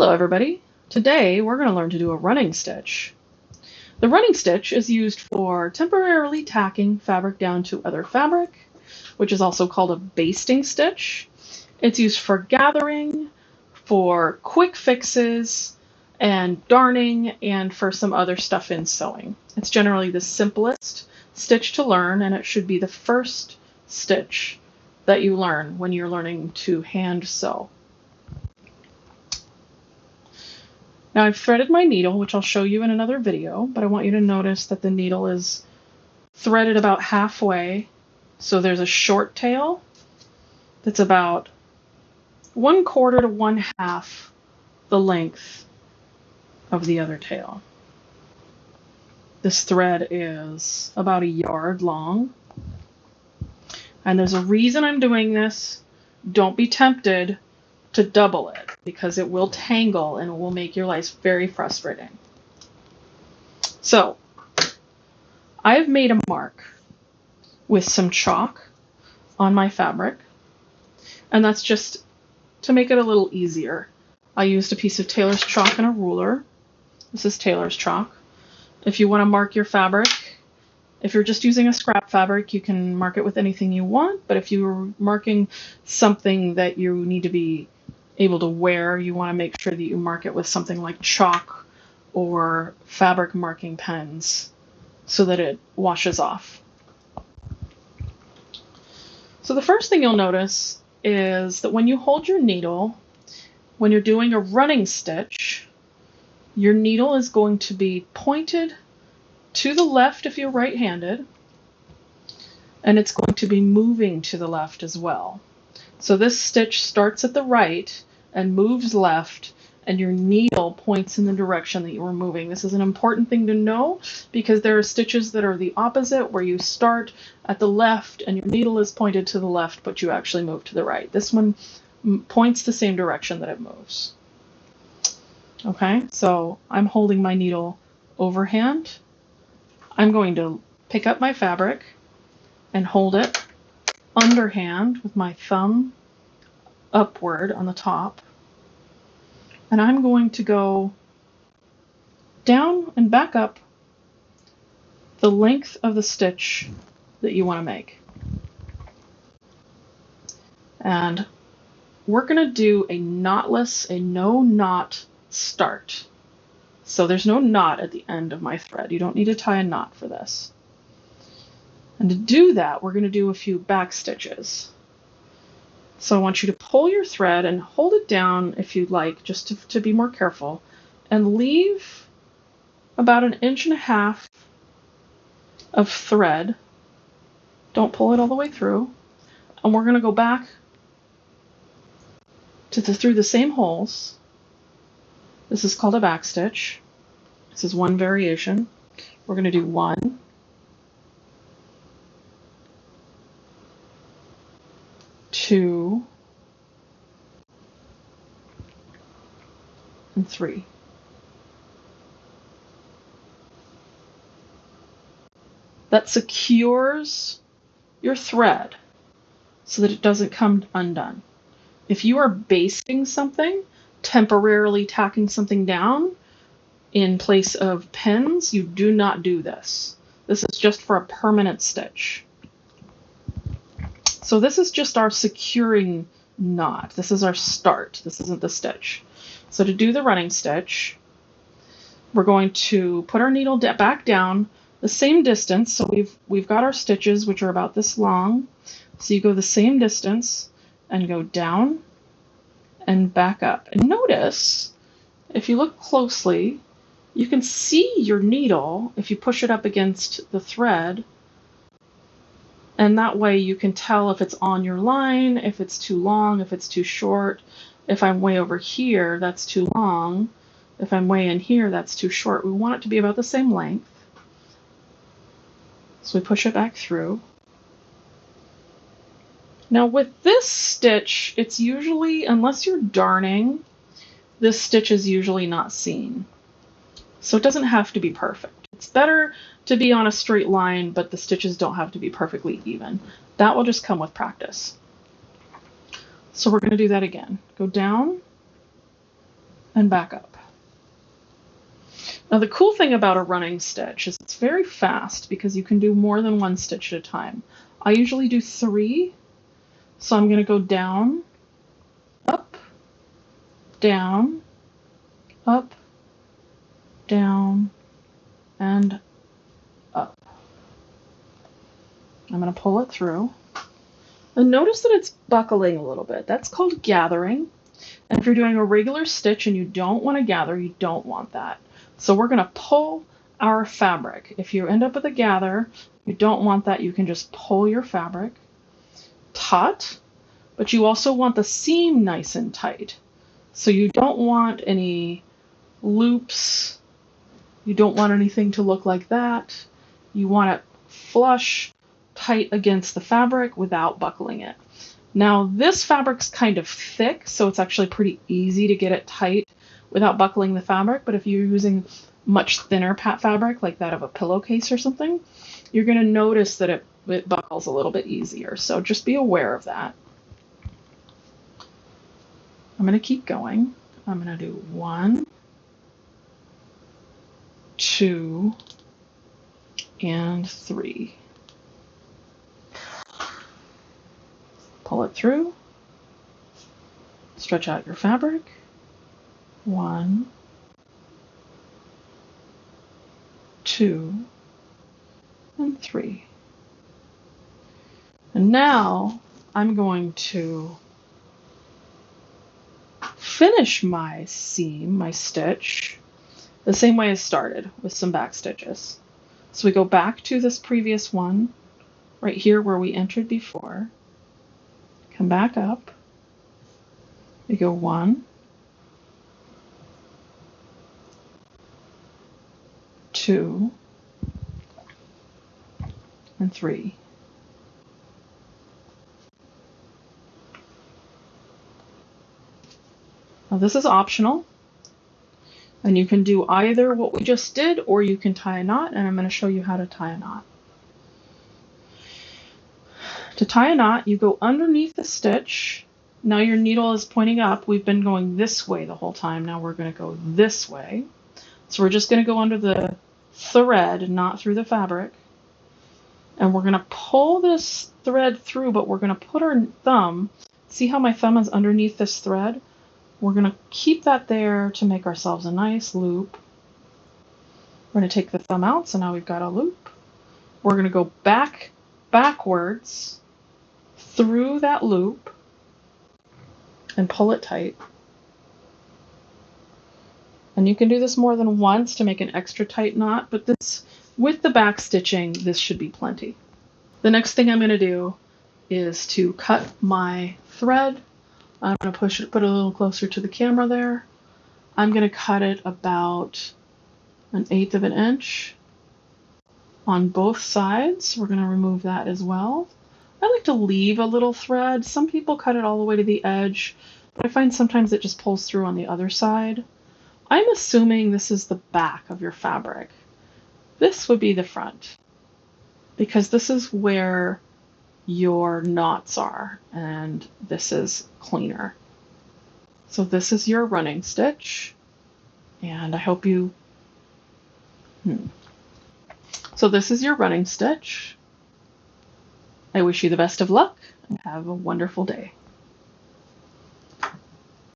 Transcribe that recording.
Hello everybody. Today we're going to learn to do a running stitch. The running stitch is used for temporarily tacking fabric down to other fabric, which is also called a basting stitch. It's used for gathering, for quick fixes, and darning, and for some other stuff in sewing. It's generally the simplest stitch to learn, and it should be the first stitch that you learn when you're learning to hand sew. Now I've threaded my needle, which I'll show you in another video, but I want you to notice that the needle is threaded about halfway. So there's a short tail that's about 1/4 to 1/2 the length of the other tail. This thread is about 1 yard long. And there's a reason I'm doing this. Don't be tempted to double it, because it will tangle and it will make your life very frustrating. So I've made a mark with some chalk on my fabric, and that's just to make it a little easier. I used a piece of tailor's chalk and a ruler. This is tailor's chalk. If you want to mark your fabric, if you're just using a scrap fabric, you can mark it with anything you want, but if you're marking something that you need to be able to wear, you want to make sure that you mark it with something like chalk or fabric marking pens so that it washes off. So the first thing you'll notice is that when you hold your needle, when you're doing a running stitch, your needle is going to be pointed to the left if you're right-handed, and it's going to be moving to the left as well. So this stitch starts at the right and moves left, and your needle points in the direction that you were moving. This is an important thing to know, because there are stitches that are the opposite, where you start at the left and your needle is pointed to the left, but you actually move to the right. This one points the same direction that it moves. Okay, so I'm holding my needle overhand. I'm going to pick up my fabric and hold it underhand with my thumb upward on the top. And I'm going to go down and back up the length of the stitch that you want to make. And we're going to do a knotless, a no knot start. So there's no knot at the end of my thread. You don't need to tie a knot for this. And to do that, we're going to do a few back stitches. So I want you to pull your thread and hold it down if you'd like, just to be more careful, and leave about 1.5 inches of thread. Don't pull it all the way through. And we're going to go back to through the same holes. This is called a back stitch. This is one variation. We're going to do 1, 2, and 3. That secures your thread so that it doesn't come undone. If you are basting something, temporarily tacking something down in place of pins, you do not do this. This is just for a permanent stitch. So this is just our securing knot. This is our start. This isn't the stitch. So to do the running stitch, we're going to put our needle back down the same distance. So we've got our stitches, which are about this long. So you go the same distance and go down and back up. And notice, if you look closely, you can see your needle if you push it up against the thread. And that way you can tell if it's on your line, if it's too long, if it's too short. If I'm way over here, that's too long. If I'm way in here, that's too short. We want it to be about the same length. So we push it back through. Now with this stitch, it's usually, unless you're darning, this stitch is usually not seen. So it doesn't have to be perfect. It's better to be on a straight line, but the stitches don't have to be perfectly even. That will just come with practice. So we're going to do that again. Go down and back up. Now the cool thing about a running stitch is it's very fast because you can do more than one stitch at a time. I usually do 3, so I'm going to go down, up, down, up, down, and up. I'm going to pull it through. And notice that it's buckling a little bit. That's called gathering. And if you're doing a regular stitch and you don't want to gather, you don't want that. So we're going to pull our fabric. If you end up with a gather, you don't want that. You can just pull your fabric taut, but you also want the seam nice and tight. So you don't want any loops. You don't want anything to look like that. You want it flush, tight against the fabric without buckling it. Now this fabric's kind of thick, so it's actually pretty easy to get it tight without buckling the fabric, but if you're using much thinner fabric, like that of a pillowcase or something, you're going to notice that it buckles a little bit easier, so just be aware of that. I'm going to keep going. I'm going to do 1, 2, and 3. Pull it through, stretch out your fabric, 1, 2, and 3. And now I'm going to finish my seam, my stitch, the same way as started, with some back stitches. So we go back to this previous one, right here where we entered before, come back up, we go 1, 2, and 3. Now this is optional, and you can do either what we just did, or you can tie a knot, and I'm going to show you how to tie a knot. To tie a knot, you go underneath the stitch. Now your needle is pointing up. We've been going this way the whole time. Now we're going to go this way. So we're just going to go under the thread, not through the fabric. And we're going to pull this thread through, but we're going to put our thumb, see how my thumb is underneath this thread? We're going to keep that there to make ourselves a nice loop. We're going to take the thumb out, so now we've got a loop. We're going to go backwards through that loop and pull it tight. And you can do this more than once to make an extra tight knot, but this, with the back stitching, this should be plenty. The next thing I'm going to do is to cut my thread. I'm going to put it a little closer to the camera there. I'm going to cut it about 1/8 of an inch on both sides. We're going to remove that as well. I like to leave a little thread. Some people cut it all the way to the edge, but I find sometimes it just pulls through on the other side. I'm assuming this is the back of your fabric. This would be the front, because this is where your knots are, and this is cleaner. So this is your running stitch, and I hope you... So this is your running stitch. I wish you the best of luck, and have a wonderful day.